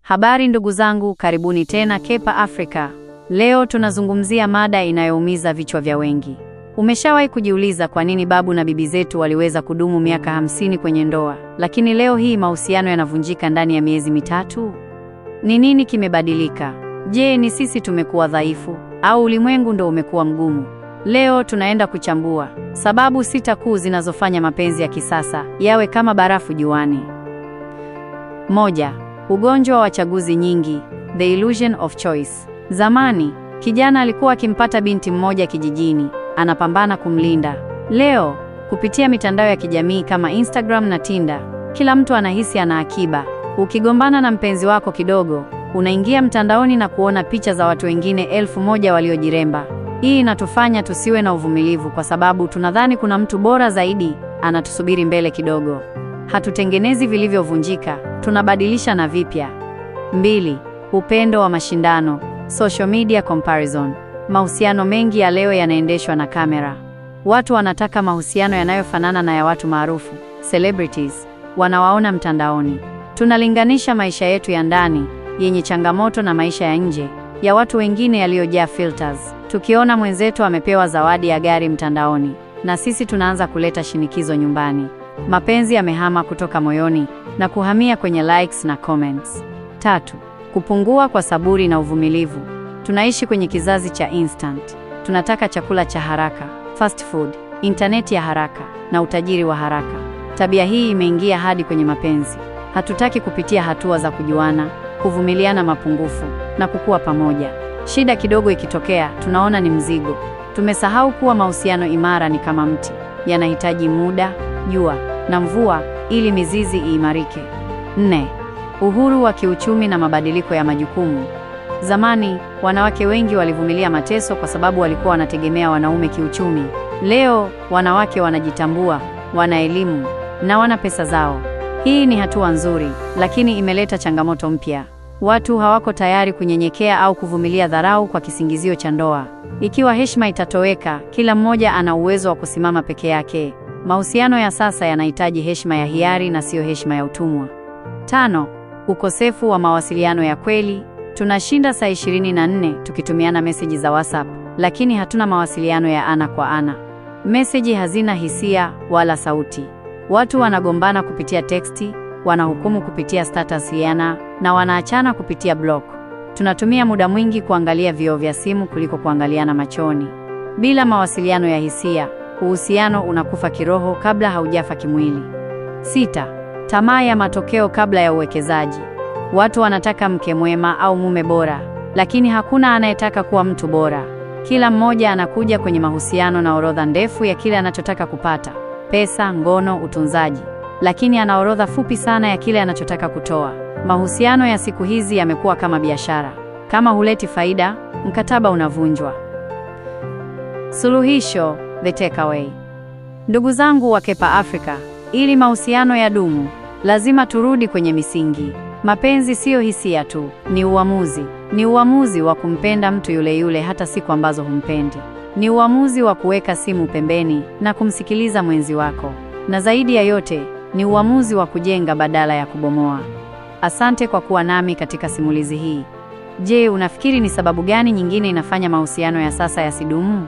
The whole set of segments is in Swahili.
Habari ndugu zangu, karibuni tena Kepa Africa. Leo tunazungumzia mada inayoumiza vichwa vya wengi. Umeshawahi kujiuliza kwa nini babu na bibi zetu waliweza kudumu miaka 50 kwenye ndoa, lakini leo hii mahusiano yanavunjika ndani ya miezi mitatu? Ni nini kimebadilika? Je, ni sisi tumekuwa dhaifu au ulimwengu ndo umekuwa mgumu? Leo tunaenda kuchambua sababu 6 kuu zinazofanya mapenzi ya kisasa yawe kama barafu juani. 1. Ugonjwa wa chaguzi nyingi, the illusion of choice. Zamani, kijana alikuwa akimpata binti mmoja kijijini, anapambana kumlinda. Leo, kupitia mitandao ya kijamii kama Instagram na Tinder, kila mtu anahisi ana akiba. Ukigombana na mpenzi wako kidogo, unaingia mtandaoni na kuona picha za watu wengine 1000 waliojiremba. Hii inatufanya tusiwe na uvumilivu kwa sababu tunadhani kuna mtu bora zaidi anatusubiri mbele kidogo. Hatutengenezi vilivyovunjika, tunabadilisha na vipya. 2. Upendo wa mashindano, social media comparison. Mahusiano mengi ya leo yanaendeshwa na kamera. Watu wanataka mahusiano yanayofanana na ya watu maarufu, celebrities, wanawaona mtandaoni. Tunalinganisha maisha yetu ya ndani, yenye changamoto na maisha ya nje, ya watu wengine yaliyojaa filters. Tukiona mwenzetu amepewa zawadi ya gari mtandaoni, na sisi tunaanza kuleta shinikizo nyumbani. Mapenzi yamehama kutoka moyoni na kuhamia kwenye likes na comments. 3. Kupungua kwa saburi na uvumilivu. Tunaishi kwenye kizazi cha instant. Tunataka chakula cha haraka, fast food, internet ya haraka na utajiri wa haraka. Tabia hii imeingia hadi kwenye mapenzi. Hatutaki kupitia hatua za kujuana, kuvumiliana mapungufu na kukua pamoja. Shida kidogo ikitokea, tunaona ni mzigo. Tumesahau kuwa mahusiano imara ni kama mti. Yanahitaji muda, jua na mvua ili mizizi iimarike. 4. Uhuru wa kiuchumi na mabadiliko ya majukumu. Zamani, wanawake wengi walivumilia mateso kwa sababu walikuwa wanategemea wanaume kiuchumi. Leo, wanawake wanajitambua, wana elimu na wana pesa zao. Hii ni hatua nzuri, lakini imeleta changamoto mpya. Watu hawako tayari kunyenyekea au kuvumilia dharau kwa kisingizio cha ndoa. Ikiwa heshima itatoweka, kila mmoja ana uwezo wa kusimama peke yake. Mahusiano ya sasa yanahitaji heshima ya hiari na sio heshima ya utumwa. 5. Ukosefu wa mawasiliano ya kweli. Tunashinda saa 24 tukitumiana meseji za WhatsApp, lakini hatuna mawasiliano ya ana kwa ana. Meseji hazina hisia wala sauti. Watu wanagombana kupitia teksti, wanahukumu kupitia status na wanaachana kupitia block. Tunatumia muda mwingi kuangalia vioo vya simu kuliko kuangaliana machoni. Bila mawasiliano ya hisia, uhusiano unakufa kiroho kabla haujafa kimwili. 6. Tamaa ya matokeo kabla ya uwekezaji. Watu wanataka mke mwema au mume bora, lakini hakuna anayetaka kuwa mtu bora. Kila mmoja anakuja kwenye mahusiano na orodha ndefu ya kile anachotaka kupata: pesa, ngono, utunzaji, lakini ana orodha fupi sana ya kile anachotaka kutoa. Mahusiano ya siku hizi yamekuwa kama biashara. Kama huleti faida, mkataba unavunjwa. Suluhisho, the takeaway. Ndugu zangu wa Kepa Africa, ili mahusiano yadumu, lazima turudi kwenye misingi. Mapenzi siyo hisia tu, ni uamuzi. Ni uamuzi wa kumpenda mtu yule yule hata siku ambazo humpendi. Ni uamuzi wa kuweka simu pembeni na kumsikiliza mwenzi wako. Na zaidi ya yote, ni uamuzi wa kujenga badala ya kubomoa. Asante kwa kuwa nami katika simulizi hii. Je, unafikiri ni sababu gani nyingine inafanya mahusiano ya sasa yasidumu?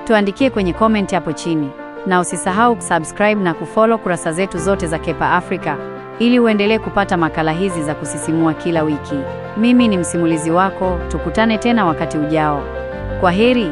Tuandikie kwenye comment hapo chini. Na usisahau kusubscribe na kufollow kurasa zetu zote za Kepa Africa ili uendelee kupata makala hizi za kusisimua kila wiki. Mimi ni msimulizi wako, tukutane tena wakati ujao. Kwaheri.